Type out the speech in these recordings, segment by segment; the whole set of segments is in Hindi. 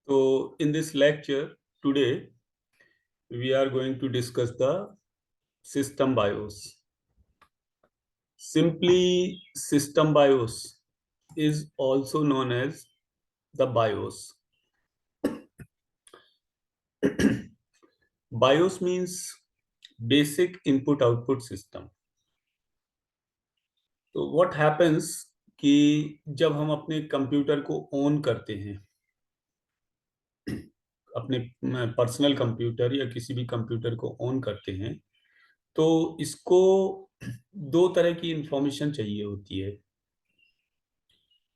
So, in this lecture today, we are going to discuss the system BIOS. Simply, system BIOS is also known as the BIOS. BIOS means basic input output system. तो what happens कि जब हम अपने कंप्यूटर को ऑन करते हैं, अपने पर्सनल कंप्यूटर या किसी भी कंप्यूटर को ऑन करते हैं, तो इसको दो तरह की इंफॉर्मेशन चाहिए होती है।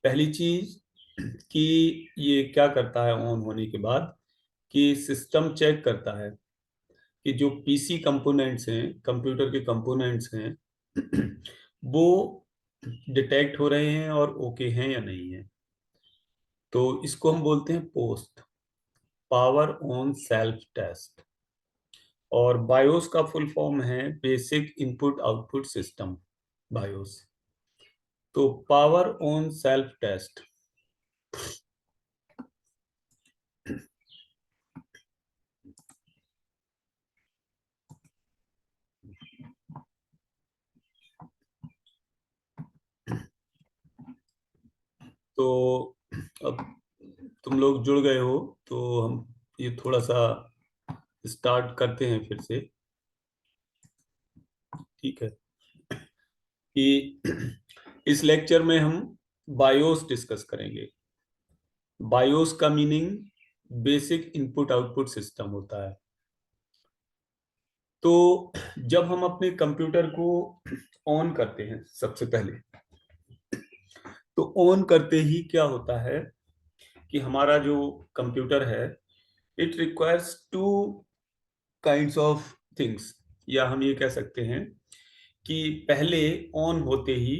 पहली चीज कि ये क्या करता है ऑन होने के बाद कि सिस्टम चेक करता है कि जो पीसी कंपोनेंट्स हैं, कंप्यूटर के कंपोनेंट्स हैं, वो डिटेक्ट हो रहे हैं और ओके हैं या नहीं है। तो इसको हम बोलते हैं post, power on self test. और बायोस का फुल फॉर्म है basic input output system, BIOS. तो पावर ऑन सेल्फ टेस्ट तो अब तुम लोग जुड़ गए हो, तो हम ये थोड़ा सा स्टार्ट करते हैं फिर से। ठीक है कि इस लेक्चर में हम बायोस डिस्कस करेंगे। बायोस का meaning basic input output system होता है। तो जब हम अपने कंप्यूटर को ऑन करते हैं, सबसे पहले तो ऑन करते ही क्या होता है कि हमारा जो कंप्यूटर है, it requires two kinds of things, या हम ये कह सकते हैं कि पहले ऑन होते ही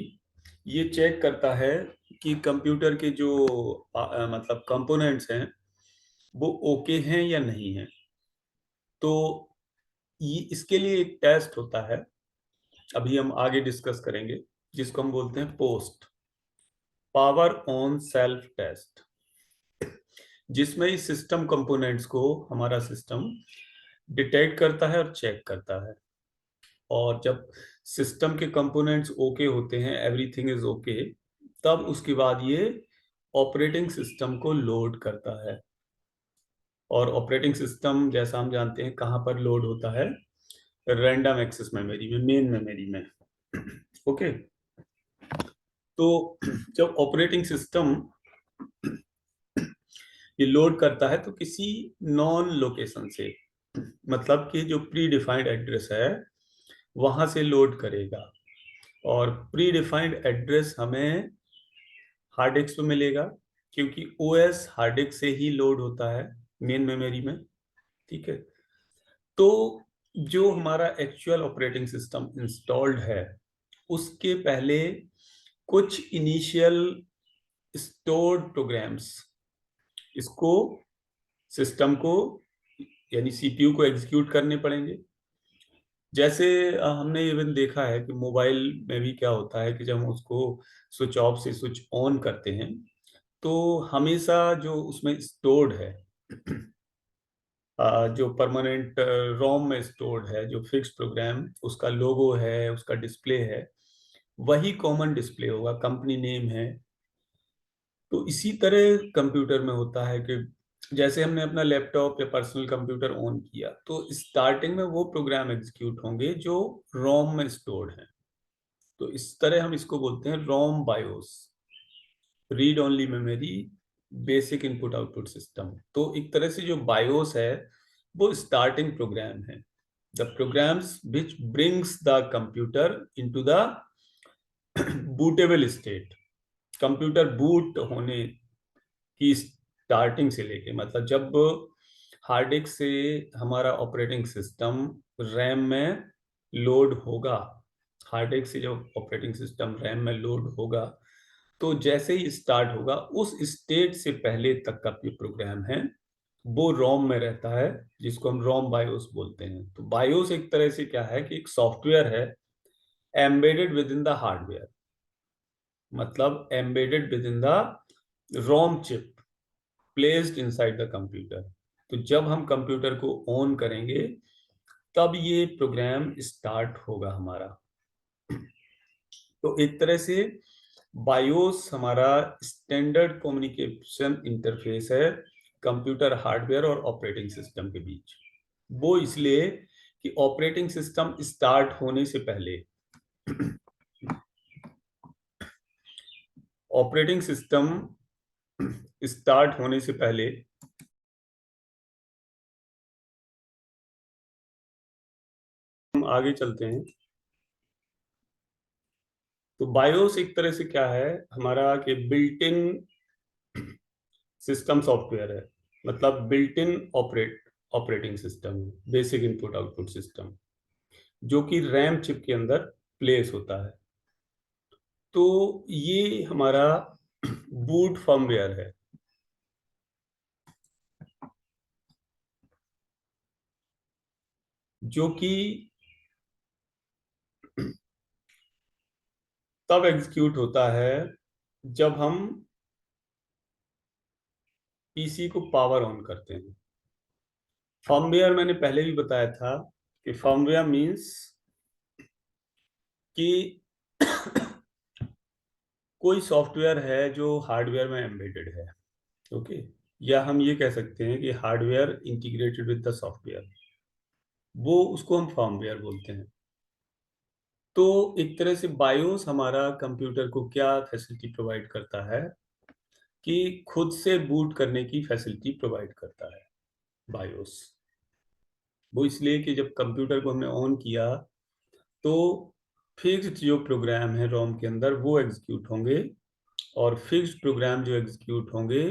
ये चेक करता है कि कंप्यूटर के जो मतलब कंपोनेंट्स हैं वो ओके हैं या नहीं है। तो ये इसके लिए एक टेस्ट होता है, अभी हम आगे डिस्कस करेंगे, जिसको हम बोलते हैं post, power on self test, जिसमें इस सिस्टम कंपोनेंट्स को हमारा सिस्टम डिटेक्ट करता है और चेक करता है। और जब सिस्टम के कंपोनेंट्स ओके होते हैं, एवरीथिंग इज ओके, तब उसके बाद ये ऑपरेटिंग सिस्टम को लोड करता है। और ऑपरेटिंग सिस्टम जैसा हम जानते हैं कहाँ पर लोड होता है, रैंडम एक्सेस मेमोरी में, मेन मेमोरी में। ओके। तो जब ऑपरेटिंग सिस्टम ये लोड करता है तो किसी नॉन लोकेशन से, मतलब कि जो प्री डिफाइंड एड्रेस है वहां से लोड करेगा। और प्री डिफाइंड एड्रेस हमें हार्ड डिस्क पे मिलेगा, क्योंकि ओएस हार्ड डिस्क से ही लोड होता है मेन मेमोरी में। ठीक है। तो जो हमारा एक्चुअल ऑपरेटिंग सिस्टम इंस्टॉल्ड है, उसके पहले कुछ इनिशियल स्टोर्ड प्रोग्राम्स इसको, सिस्टम को, यानी सीपीयू को एग्जीक्यूट करने पड़ेंगे। जैसे हमने इवन देखा है कि मोबाइल में भी क्या होता है कि जब हम उसको स्विच ऑफ से स्विच ऑन करते हैं, तो हमेशा जो उसमें स्टोर्ड है, जो परमानेंट रोम में स्टोर्ड है, जो फिक्स प्रोग्राम, उसका लोगो है, उसका डिस्प्ले है, वही कॉमन डिस्प्ले होगा, कंपनी नेम है। तो इसी तरह कंप्यूटर में होता है कि जैसे हमने अपना लैपटॉप या पर्सनल कंप्यूटर ऑन किया, तो स्टार्टिंग में वो प्रोग्राम एग्जीक्यूट होंगे जो रोम में स्टोर्ड हैं। तो इस तरह हम इसको बोलते हैं ROM BIOS, read only memory, basic input output system. तो एक तरह से जो बायोस है वो स्टार्टिंग प्रोग्राम है, the programs which brings the computer into the bootable state. Computer boot होने की स्टार्टिंग से लेके, मतलब जब हार्ड डिस्क से हमारा ऑपरेटिंग सिस्टम रैम में लोड होगा, हार्ड डिस्क से जब ऑपरेटिंग सिस्टम रैम में लोड होगा, तो जैसे ही स्टार्ट होगा उस स्टेट से पहले तक का जो प्रोग्राम है वो रोम में रहता है, जिसको हम रोम बायोस बोलते हैं। तो बायोस एक तरह से क्या है कि एक सॉफ्टवेयर है embedded within the hardware, मतलब embedded within the ROM chip. Placed inside the computer. तो जब हम कंप्यूटर को ऑन करेंगे तब ये प्रोग्राम स्टार्ट होगा हमारा। तो एक तरह से बायोस हमारा स्टैंडर्ड कम्युनिकेशन इंटरफेस है कंप्यूटर हार्डवेयर और ऑपरेटिंग सिस्टम के बीच। वो इसलिए कि ऑपरेटिंग सिस्टम स्टार्ट होने से पहले ऑपरेटिंग सिस्टम स्टार्ट होने से पहले हम आगे चलते हैं। तो बायोस एक तरह से क्या है हमारा कि बिल्ट इन सिस्टम सॉफ्टवेयर है, मतलब built in operating system, basic input output system, जो कि रैम चिप के अंदर प्लेस होता है। तो ये हमारा बूट फर्मवेयर है, जो कि तब एग्जीक्यूट होता है जब हम पीसी को पावर ऑन करते हैं। फर्मवेयर मैंने पहले भी बताया था कि फर्मवेयर मींस कि कोई सॉफ्टवेयर है जो हार्डवेयर में एम्बेडेड है। ओके, या हम ये कह सकते हैं कि hardware integrated with the software, वो उसको हम फर्मवेयर बोलते हैं। तो एक तरह से बायोस हमारा कंप्यूटर को क्या फैसिलिटी प्रोवाइड करता है कि खुद से बूट करने की फैसिलिटी प्रोवाइड करता है बायोस। वो इसलिए कि जब कंप्यूटर को हमने ऑन किया तो फिक्स्ड जो प्रोग्राम है रोम के अंदर वो एग्जीक्यूट होंगे, और फिक्स्ड प्रोग्राम जो एग्जीक्यूट होंगे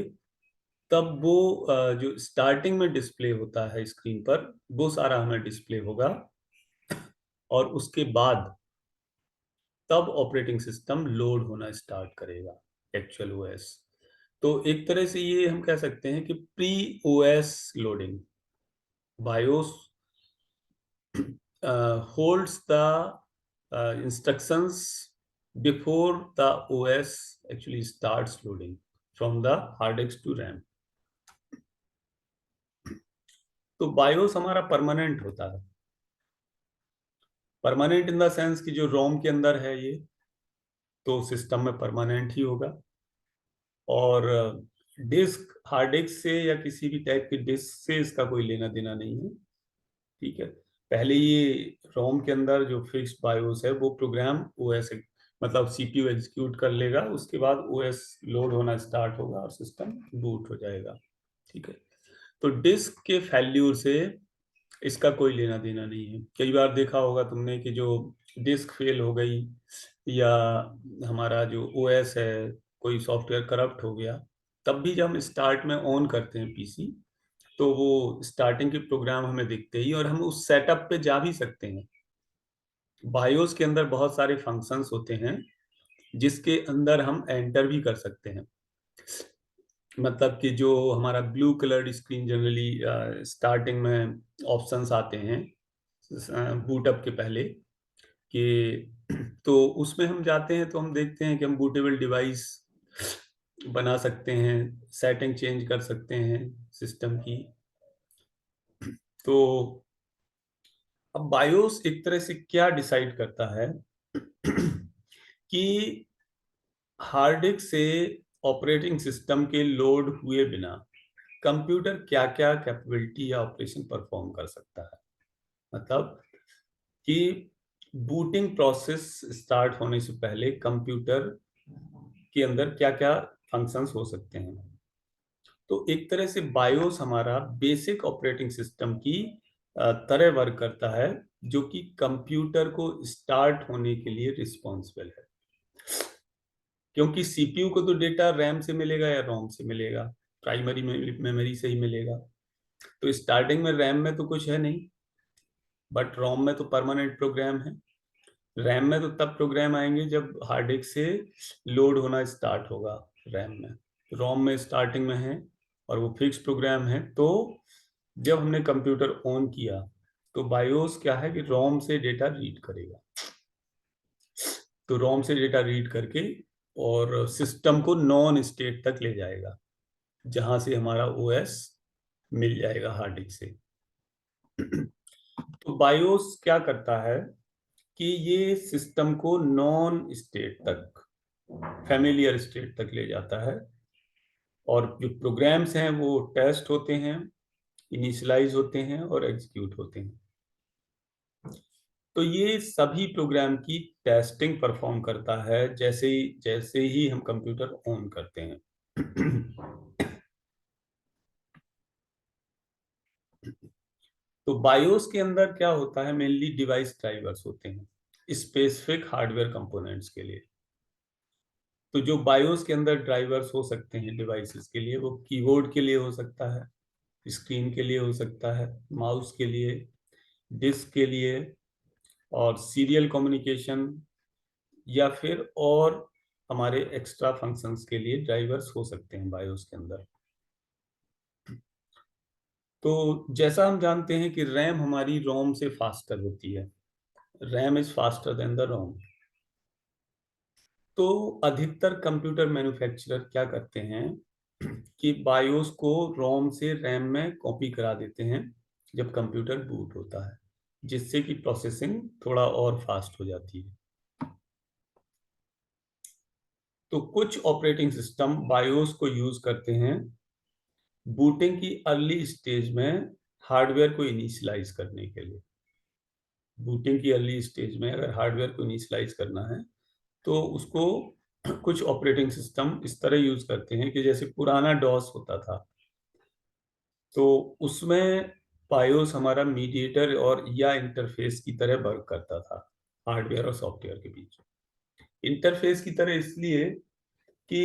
तब वो जो स्टार्टिंग में डिस्प्ले होता है स्क्रीन पर वो सारा हमें डिस्प्ले होगा, और उसके बाद तब ऑपरेटिंग सिस्टम लोड होना स्टार्ट करेगा एक्चुअल ओएस। तो एक तरह से ये हम कह सकते हैं कि pre OS loading, BIOS holds the instructions before the OS actually starts loading from the hard disk to RAM। तो बायोस हमारा परमानेंट होता है, परमानेंट इन द सेंस कि जो रोम के अंदर है ये तो सिस्टम में परमानेंट ही होगा, और डिस्क हार्ड डिस्क से या किसी भी टाइप की डिस्क से इसका कोई लेना देना नहीं है। ठीक है, पहले ये रोम के अंदर जो फिक्स्ड बायोस है वो प्रोग्राम ओएस मतलब सीपीयू एग्जीक्यूट कर लेगा, उसके बाद ओएस लोड होना स्टार्ट होगा और सिस्टम बूट हो जाएगा। ठीक है, तो डिस्क के फैल्यूर से इसका कोई लेना देना नहीं है। कई बार देखा होगा तुमने कि जो डिस्क फेल हो गई या हमारा जो ओएस है कोई सॉफ्टवेयर करप्ट हो गया, तब भी जब हम स्टार्ट में ऑन करते हैं पीसी तो वो स्टार्टिंग के प्रोग्राम हमें दिखते ही, और हम उस सेटअप पे जा भी सकते हैं। बायोस के अंदर बहुत सारे फंक्शंस होते हैं जिसके अंदर हम एंटर भी कर सकते हैं। मतलब कि जो हमारा blue coloured screen generally starting में ऑप्शंस आते हैं बूटअप के पहले कि तो उसमें हम जाते हैं तो हम देखते हैं कि हम बूटेबल डिवाइस बना सकते हैं, सेटिंग चेंज कर सकते हैं सिस्टम की। तो अब बायोस एक तरह से क्या डिसाइड करता है कि हार्ड डिस्क से ऑपरेटिंग सिस्टम के लोड हुए बिना कंप्यूटर क्या क्या कैपेबिलिटी या ऑपरेशन परफॉर्म कर सकता है। मतलब कि बूटिंग प्रोसेस स्टार्ट होने से पहले कंप्यूटर के अंदर क्या क्या फंक्शंस हो सकते हैं। तो एक तरह से बायोस हमारा बेसिक ऑपरेटिंग सिस्टम की तरह वर्क करता है, जो कि कंप्यूटर को स्टार्ट होने के लिए रिस्पॉन्सिबल है। क्योंकि सीपीयू को तो डेटा रैम से मिलेगा या रोम से मिलेगा, प्राइमरी मेमोरी से ही मिलेगा। तो स्टार्टिंग में रैम में तो कुछ है नहीं, बट रोम में तो परमानेंट प्रोग्राम है। रैम में तो तब प्रोग्राम आएंगे जब हार्ड डिस्क से लोड होना स्टार्ट होगा रैम में। रोम में स्टार्टिंग में है और वो फिक्स प्रोग्राम है। तो जब हमने कंप्यूटर ऑन किया तो बायोस क्या है कि रोम से डेटा रीड करेगा। तो रोम से डेटा रीड करके और सिस्टम को नॉन स्टेट तक ले जाएगा। जहां से हमारा ओएस मिल जाएगा हार्ड डिस्क से। तो बायोस क्या करता है कि ये सिस्टम को नॉन स्टेट तक, फैमिलियर स्टेट तक ले जाता है, और जो प्रोग्राम्स हैं वो टेस्ट होते हैं, इनिशियलाइज होते हैं और एग्जीक्यूट होते हैं। तो ये सभी प्रोग्राम की टेस्टिंग परफॉर्म करता है जैसे ही हम कंप्यूटर ऑन करते हैं। तो बायोस के अंदर क्या होता है, मेनली डिवाइस ड्राइवर्स होते हैं स्पेसिफिक हार्डवेयर कंपोनेंट्स के लिए। तो जो बायोस के अंदर ड्राइवर्स हो सकते हैं डिवाइसेस के लिए, वो कीबोर्ड के लिए हो सकता है, स्क्रीन के लिए हो सकता है, माउस के लिए, डिस्क के लिए, और सीरियल कम्युनिकेशन, या फिर और हमारे एक्स्ट्रा फंक्शंस के लिए ड्राइवर्स हो सकते हैं बायोस के अंदर। तो जैसा हम जानते हैं कि रैम हमारी रोम से फास्टर होती है, RAM is faster than the ROM. तो अधिकतर कंप्यूटर मैन्युफैक्चरर क्या करते हैं कि बायोस को रोम से रैम में कॉपी करा देते हैं जब कंप्यूटर बूट होता है, जिससे कि प्रोसेसिंग थोड़ा और फास्ट हो जाती है। तो कुछ ऑपरेटिंग सिस्टम बायोस को यूज करते हैं बूटिंग की अर्ली स्टेज में हार्डवेयर को इनिशियलाइज करने के लिए। बूटिंग की अर्ली स्टेज में अगर हार्डवेयर को इनिशियलाइज करना है तो उसको कुछ ऑपरेटिंग सिस्टम इस तरह यूज करते हैं कि जैसे पुराना डॉस होता था, तो उसमें बायोस हमारा मीडिएटर और या इंटरफेस की तरह वर्क करता था हार्डवेयर और सॉफ्टवेयर के बीच। इंटरफेस की तरह इसलिए कि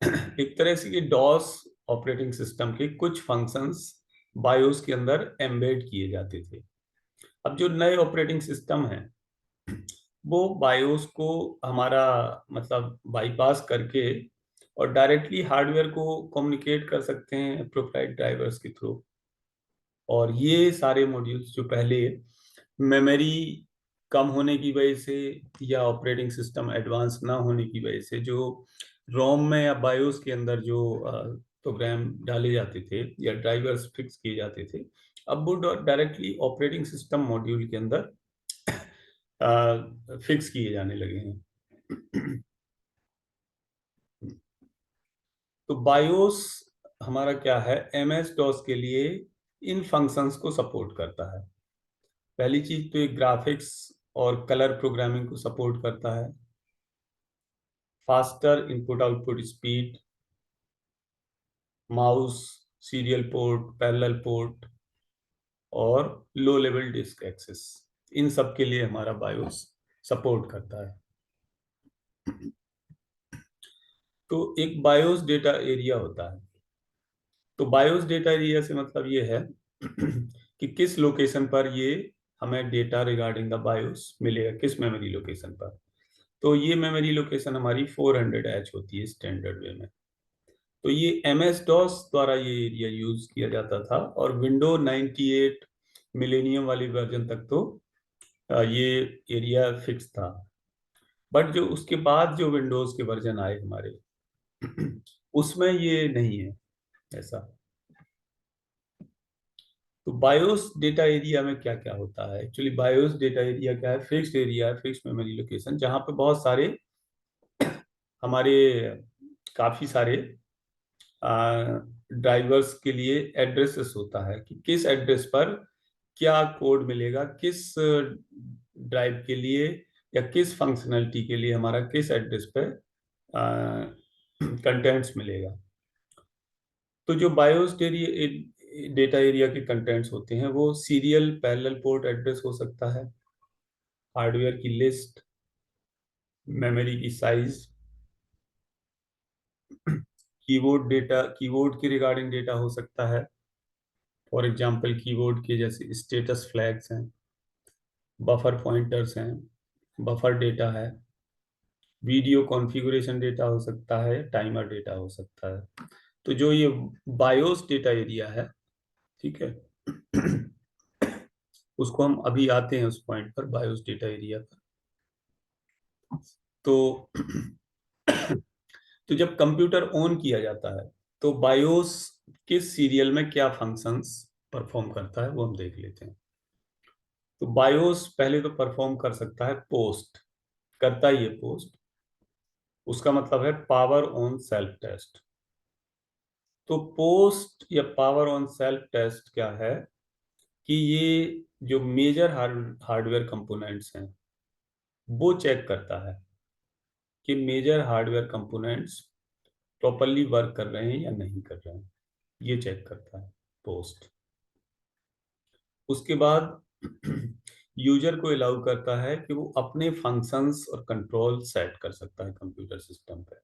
एक तरह से कि डॉस ऑपरेटिंग सिस्टम के कुछ फंक्शंस बायोस के अंदर एम्बेड किए जाते थे। अब जो नए ऑपरेटिंग सिस्टम है वो बायोस को हमारा मतलब बाईपास करके और डायरेक्टली हार्डवेयर को कम्युनिकेट कर सकते हैं प्रोप्राइट ड्राइवर्स के थ्रू। और ये सारे मॉड्यूल्स जो पहले मेमोरी कम होने की वजह से या ऑपरेटिंग सिस्टम एडवांस ना होने की वजह से जो रोम में या बायोस के अंदर जो प्रोग्राम डाले जाते थे या ड्राइवर्स फिक्स किए जाते थे, अब वो डायरेक्टली ऑपरेटिंग सिस्टम मॉड्यूल के अंदर फिक्स किए जाने लगे हैं। तो बायोस हमारा क्या है, एमएस डॉस के लिए इन फंक्शंस को सपोर्ट करता है। पहली चीज तो एक ग्राफिक्स और कलर प्रोग्रामिंग को सपोर्ट करता है, faster input output speed, mouse, serial port, parallel port, और लो लेवल डिस्क एक्सेस, इन सब के लिए हमारा बायोस सपोर्ट करता है। तो एक बायोस डेटा एरिया होता है। तो बायोस डेटा एरिया से मतलब ये है कि किस लोकेशन पर ये हमें डेटा रिगार्डिंग द बायोस मिलेगा, किस मेमोरी लोकेशन पर। तो ये मेमोरी लोकेशन हमारी 400H होती है स्टैंडर्ड वे में। तो ये एमएस डॉस द्वारा ये एरिया यूज किया जाता था, और विंडो 98 मिलेनियम वाली वर्जन तक तो ये एरिया फिक्स था। बट जो उसके बाद जो विंडोज के वर्जन आए हमारे उसमें ये नहीं है ऐसा। तो बायोस डेटा एरिया में क्या क्या होता है, एक्चुअली बायोस डेटा एरिया क्या है, फिक्स्ड एरिया है, फिक्स्ड मेमोरी लोकेशन, जहां पे बहुत सारे हमारे काफी सारे ड्राइवर्स के लिए एड्रेसेस होता है कि किस एड्रेस पर क्या कोड मिलेगा, किस ड्राइव के लिए या किस फंक्शनलिटी के लिए हमारा किस एड्रेस पे कंटेंट्स मिलेगा। तो जो बायोस डेटा एरिया के कंटेंट्स होते हैं वो सीरियल पैरेलल पोर्ट एड्रेस हो सकता है, हार्डवेयर की लिस्ट, मेमोरी की साइज, कीबोर्ड के रिगार्डिंग डेटा हो सकता है। फॉर एग्जांपल कीबोर्ड के जैसे स्टेटस फ्लैग्स हैं, बफर पॉइंटर्स हैं, बफर डेटा है, वीडियो कॉन्फ़िगरेशन डेटा हो सकता है, टाइमर डेटा हो सकता है। तो जो ये बायोस डेटा एरिया है, ठीक है, उसको हम अभी आते हैं उस पॉइंट पर, बायोस डेटा एरिया पर। तो तो जब कंप्यूटर ऑन किया जाता है तो बायोस किस सीरियल में क्या फंक्शंस परफॉर्म करता है वो हम देख लेते हैं। तो बायोस पहले तो परफॉर्म कर सकता है पोस्ट, करता ही है पोस्ट। उसका मतलब है पावर ऑन सेल्फ टेस्ट। तो पोस्ट या पावर ऑन सेल्फ टेस्ट क्या है कि ये जो मेजर हार्डवेयर कंपोनेंट्स हैं वो चेक करता है कि major hardware components properly work कर रहे हैं या नहीं कर रहे हैं, ये चेक करता है पोस्ट। उसके बाद यूजर को अलाउ करता है कि वो अपने फंक्शंस और कंट्रोल सेट कर सकता है कंप्यूटर सिस्टम पे।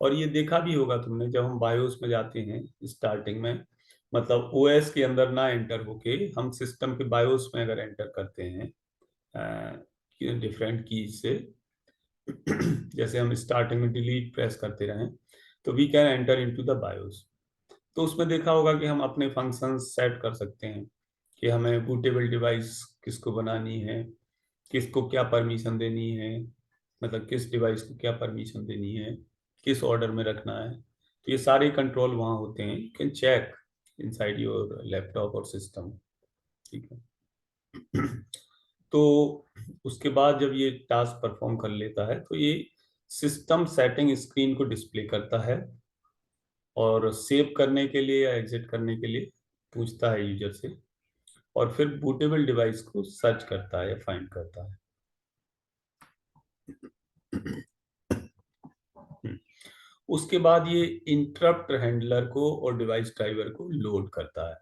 और ये देखा भी होगा तुमने, जब हम बायोस में जाते हैं स्टार्टिंग में, मतलब ओएस के अंदर ना एंटर होके हम सिस्टम के बायोस में अगर एंटर करते हैं डिफरेंट कीज से, जैसे हम स्टार्टिंग में डिलीट प्रेस करते रहें, तो we can enter into the BIOS. तो उसमें देखा होगा कि हम अपने फंक्शंस सेट कर सकते हैं कि हमें बूटेबल डिवाइस किसको बनानी है, किसको क्या परमिशन देनी है, मतलब किस डिवाइस को क्या परमिशन देनी है, किस ऑर्डर में रखना है। तो ये सारे कंट्रोल वहाँ होते हैं, you can check inside your laptop और सिस्टम। ठीक है। तो उसके बाद जब ये टास्क परफॉर्म कर लेता है तो ये सिस्टम सेटिंग स्क्रीन को डिस्प्ले करता है और सेव करने के लिए या एग्जिट करने के लिए पूछता है यूजर से, और फिर बूटेबल डिवाइस को सर्च करता है या फाइंड करता है। उसके बाद ये इंटरप्ट हैंडलर को और डिवाइस ड्राइवर को लोड करता है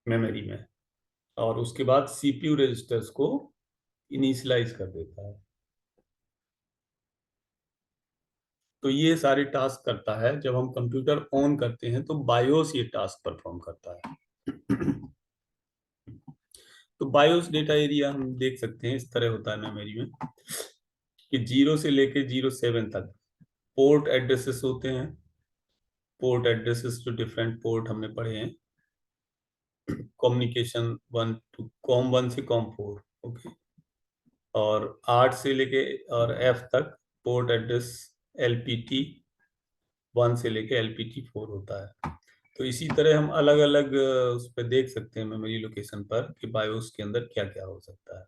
मेमोरी में, और उसके बाद सीपीयू रजिस्टर्स को इनिशियलाइज कर देता है। तो ये सारे टास्क करता है। जब हम कंप्यूटर ऑन करते हैं तो बायोस ये टास्क परफॉर्म करता है। तो बायोस डेटा एरिया हम देख सकते हैं इस तरह होता है मेमोरी में कि 0 से लेके 07 तक पोर्ट एड्रेसेस होते हैं। पोर्ट एड्रेसेस जो डिफरेंट पोर्ट हमने पढ़े हैं, कम्युनिकेशन 1 टू कॉम 1 से कॉम 4, ओके। और 8 से लेके और एफ तक पोर्ट एड्रेस LPT 1 से लेके LPT 4 होता है। तो इसी तरह हम अलग अलग उस पर देख सकते हैं मेमोरी लोकेशन पर कि बायोस के अंदर क्या क्या हो सकता है।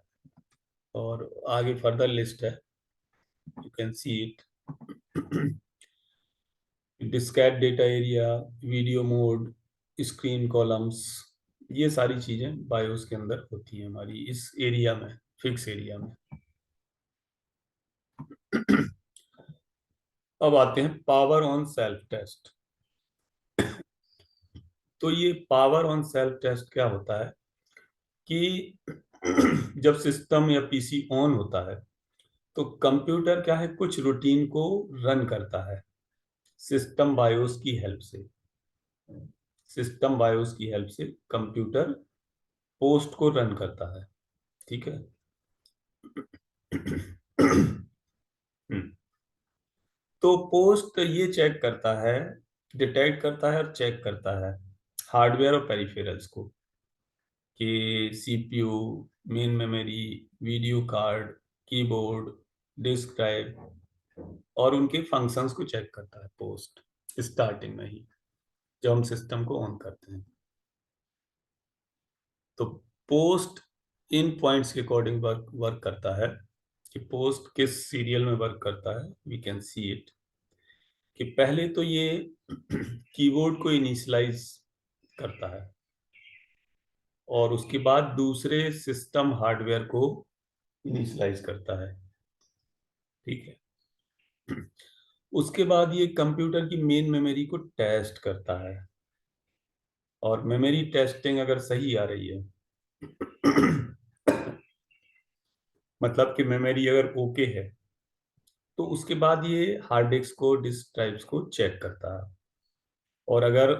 और आगे फर्दर लिस्ट है, you can see it. Diskit data area, video mode, screen columns, ये सारी चीजें बायोस के अंदर होती हैं हमारी इस एरिया में, फिक्स एरिया में। अब आते हैं पावर ऑन सेल्फ टेस्ट। तो ये पावर ऑन सेल्फ टेस्ट क्या होता है कि जब सिस्टम या पीसी ऑन होता है तो कंप्यूटर क्या है, कुछ रूटीन को रन करता है सिस्टम बायोस की हेल्प से। सिस्टम बायोस की हेल्प से कंप्यूटर पोस्ट को रन करता है। ठीक है। तो पोस्ट ये चेक करता है, डिटेक्ट करता है और चेक करता है हार्डवेयर और पेरिफेरल्स को कि CPU, main memory, video card, keyboard, disk drive, और उनके फंक्शंस को चेक करता है पोस्ट स्टार्टिंग में ही जब हम सिस्टम को ऑन करते हैं। तो पोस्ट इन पॉइंट्स के अकॉर्डिंग वर्क वर्क करता है कि पोस्ट किस सीरियल में वर्क करता है। वी कैन सी इट कि पहले तो ये कीबोर्ड को इनिशियलाइज करता है और उसके बाद दूसरे सिस्टम हार्डवेयर को इनिशियलाइज करता है। ठीक है। उसके बाद ये कंप्यूटर की मेन मेमोरी को टेस्ट करता है, और मेमोरी टेस्टिंग अगर सही आ रही है मतलब कि मेमोरी अगर ओके है, तो उसके बाद ये हार्ड डिस्क को, डिस्क ड्राइव्स को चेक करता है। और अगर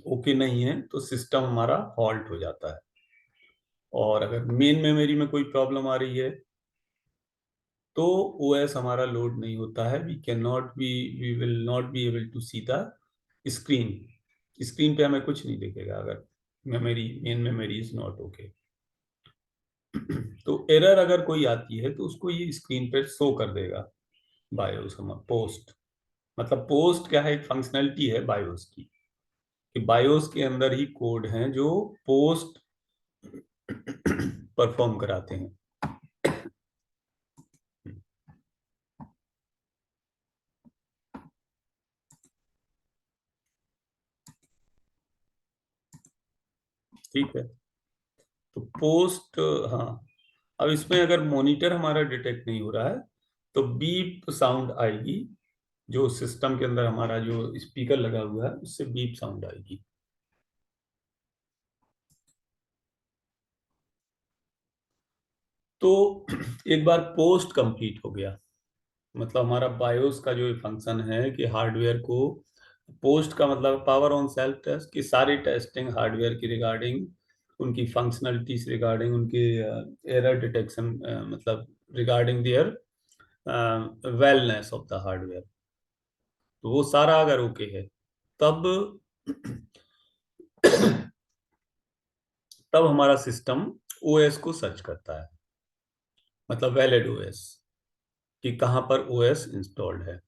ओके नहीं है तो सिस्टम हमारा हॉल्ट हो जाता है। और अगर मेन मेमोरी में कोई प्रॉब्लम आ रही है तो ओएस हमारा लोड नहीं होता है। We will not be able to see the screen. Screen पे हमें कुछ नहीं दिखेगा अगर main memory is not okay. तो एरर अगर कोई आती है तो उसको ये स्क्रीन पे शो कर देगा बायोस हमारा पोस्ट। मतलब पोस्ट क्या है, एक फंक्शनैलिटी है बायोस की, कि बायोस के अंदर ही कोड हैं जो पोस्ट परफॉर्म कराते हैं। ठीक है, तो पोस्ट, हाँ, अब इसमें अगर मॉनिटर हमारा डिटेक्ट नहीं हो रहा है तो बीप साउंड आएगी, जो सिस्टम के अंदर हमारा जो स्पीकर लगा हुआ है उससे बीप साउंड आएगी। तो एक बार पोस्ट कंप्लीट हो गया, मतलब हमारा बायोस का जो फंक्शन है कि हार्डवेयर को, पोस्ट का मतलब पावर ऑन सेल्फ टेस्ट, की सारी टेस्टिंग हार्डवेयर की रिगार्डिंग, उनकी फंक्शनलिटीज रिगार्डिंग, उनके एरर डिटेक्शन, मतलब regarding their wellness of the hardware, तो वो सारा अगर ओके है, तब तब हमारा सिस्टम ओएस को सर्च करता है, मतलब वैलिड ओएस, कि कहाँ पर ओएस इंस्टॉल्ड है।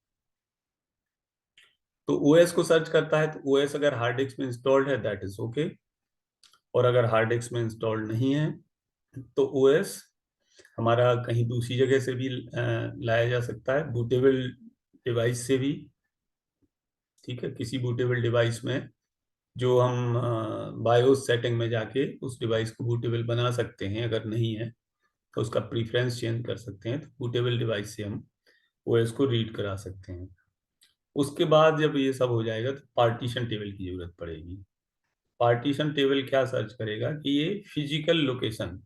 तो ओएस को सर्च करता है, तो ओएस अगर हार्ड डिस्क में इंस्टॉल्ड है दैट इज ओके, और अगर हार्ड डिस्क में इंस्टॉल्ड नहीं है तो ओएस हमारा कहीं दूसरी जगह से भी लाया जा सकता है, बूटेबल डिवाइस से भी। ठीक है, किसी बूटेबल डिवाइस में जो हम बायोस सेटिंग में जाके उस डिवाइस को बूटेबल बना सकते हैं, अगर नहीं है तो उसका प्रीफरेंस चेंज कर सकते हैं, तो बूटेबल डिवाइस से हम ओएस को रीड करा सकते हैं। उसके बाद जब ये सब हो जाएगा तो पार्टीशन टेबल की जरूरत पड़ेगी। पार्टीशन टेबल क्या सर्च करेगा कि ये physical location,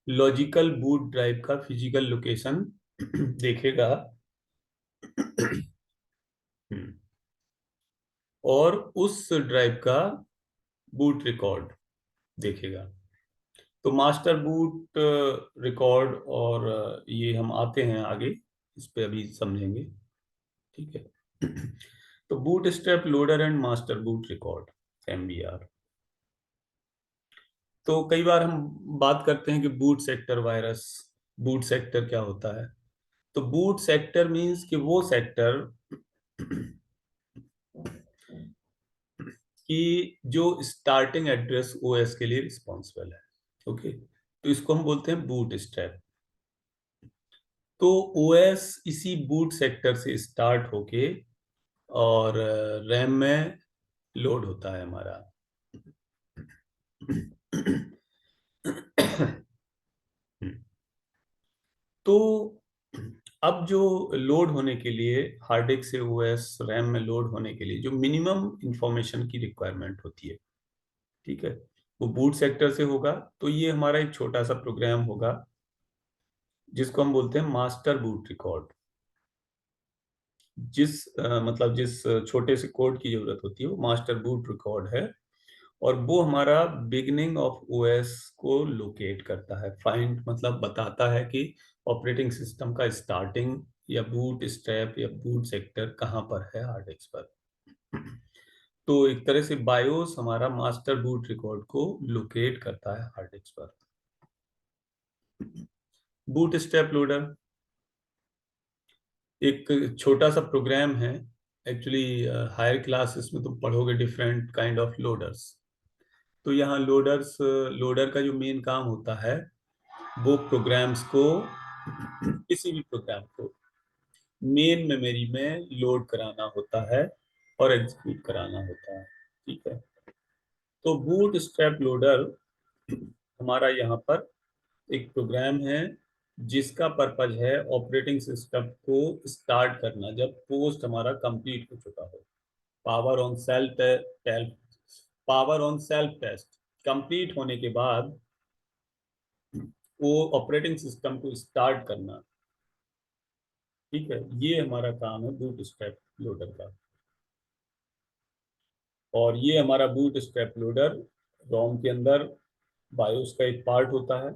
logical boot drive का फिजिकल लोकेशन देखेगा। हम्म, और उस ड्राइव का बूट रिकॉर्ड देखेगा। तो मास्टर बूट रिकॉर्ड, और ये हम आते हैं आगे, इस पे अभी समझेंगे। ठीक है, तो boot strap loader and master boot record, MBR. तो कई बार हम बात करते हैं कि boot sector virus, boot sector क्या होता है। तो बूट सेक्टर मींस कि वो सेक्टर कि जो स्टार्टिंग एड्रेस ओएस के लिए रिस्पॉन्सिबल है। ओके, तो इसको हम बोलते हैं बूट स्ट्रैप। तो ओएस इसी बूट सेक्टर से स्टार्ट होके और रैम में लोड होता है हमारा। तो अब जो लोड होने के लिए, हार्ड डिस्क से ओएस रैम में लोड होने के लिए जो मिनिमम इंफॉर्मेशन की रिक्वायरमेंट होती है, ठीक है, वो बूट सेक्टर से होगा। तो ये हमारा एक छोटा सा प्रोग्राम होगा जिसको हम बोलते हैं मास्टर बूट रिकॉर्ड। मतलब जिस छोटे से कोड की जरूरत होती है वो मास्टर बूट रिकॉर्ड है, और वो हमारा बिगनिंग ऑफ ओएस को लोकेट करता है। फाइंड मतलब बताता है कि ऑपरेटिंग सिस्टम का स्टार्टिंग या बूट स्ट्रैप या बूट सेक्टर कहाँ पर है हार्ड डिस्क पर। तो एक तरह से बायोस हमारा मास्टर बूट रिकॉर्ड को लोकेट करता है हार्ड डिस्क पर। बूट स्ट्रैप लोडर एक छोटा सा प्रोग्राम है। एक्चुअली हायर क्लासेस में तुम पढ़ोगे डिफरेंट काइंड ऑफ लोडर्स। तो यहाँ लोडर का जो मेन काम होता है वो प्रोग्राम्स को, किसी भी प्रोग्राम को मेन मेमोरी में लोड कराना होता है और एग्जीक्यूट कराना होता है। ठीक है, तो बूट स्ट्रैप लोडर हमारा यहाँ पर एक प्रोग्राम है जिसका पर्पज है ऑपरेटिंग सिस्टम को स्टार्ट करना जब पोस्ट हमारा कंप्लीट हो चुका हो। Power on power on self test complete होने के बाद वो ऑपरेटिंग सिस्टम को स्टार्ट करना। ठीक है, ये हमारा काम है बूट स्ट्रैप लोडर का। और ये हमारा बूट स्ट्रैप लोडर रोम के अंदर बायोस का एक पार्ट होता है।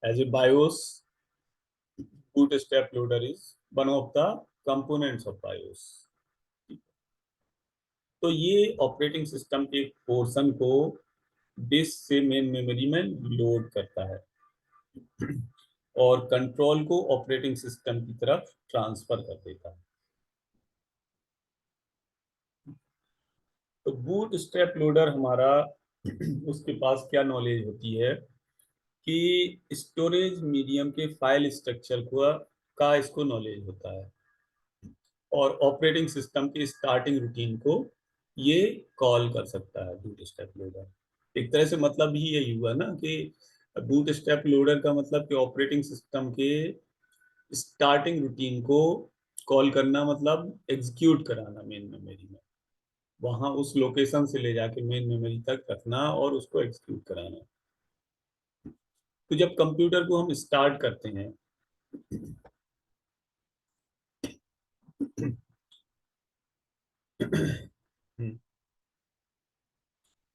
As a BIOS, bootstrap loader is one of the components of BIOS. तो ये ऑपरेटिंग सिस्टम के पोर्शन को डिस्क से मेन मेमोरी में लोड करता है और कंट्रोल को ऑपरेटिंग सिस्टम की तरफ ट्रांसफर कर देता है। तो बूट स्ट्रैप लोडर हमारा उसके पास क्या नॉलेज होती है कि स्टोरेज मीडियम के फाइल स्ट्रक्चर का इसको नॉलेज होता है, और ऑपरेटिंग सिस्टम के स्टार्टिंग रूटीन को ये कॉल कर सकता है बूट स्ट्रैप लोडर। एक तरह से मतलब ही यही हुआ ना कि बूट स्ट्रैप लोडर का मतलब कि ऑपरेटिंग सिस्टम के स्टार्टिंग रूटीन को कॉल करना, मतलब एग्जीक्यूट कराना मेन मेमोरी में, वहां उस लोकेशन से ले जाके मेन मेमोरी तक रखना और उसको एग्जीक्यूट कराना। तो जब कंप्यूटर को हम स्टार्ट करते हैं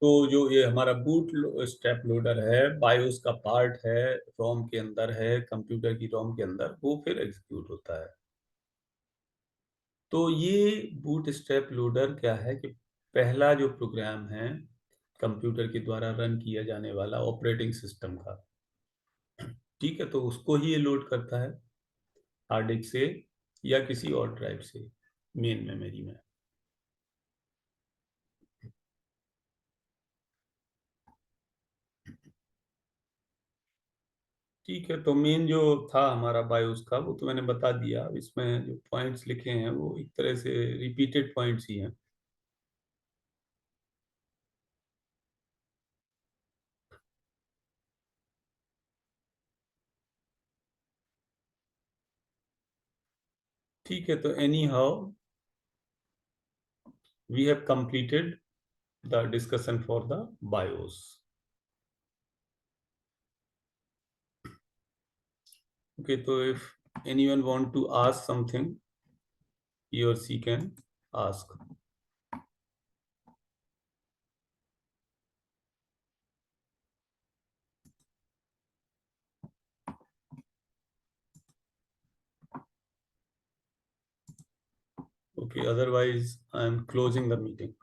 तो जो ये हमारा बूट स्ट्रैप लोडर है, बायोस का पार्ट है, रोम के अंदर है, कंप्यूटर की रोम के अंदर, वो फिर एग्जीक्यूट होता है। तो ये बूट स्ट्रैप लोडर क्या है कि पहला जो प्रोग्राम है कंप्यूटर के द्वारा रन किया जाने वाला ऑपरेटिंग सिस्टम का, ठीक है, तो उसको ही ये लोड करता है हार्ड डिस्क से या किसी और ड्राइव से मेन मेमोरी में। ठीक है, तो मेन जो था हमारा बायोस का वो तो मैंने बता दिया। अब इसमें जो पॉइंट्स लिखे हैं वो एक तरह से रिपीटेड पॉइंट्स ही हैं। ठीक है, तो anyhow we have completed the discussion for the BIOS. Okay, तो if anyone want to ask something, he or she can ask. Okay, otherwise I am closing the meeting.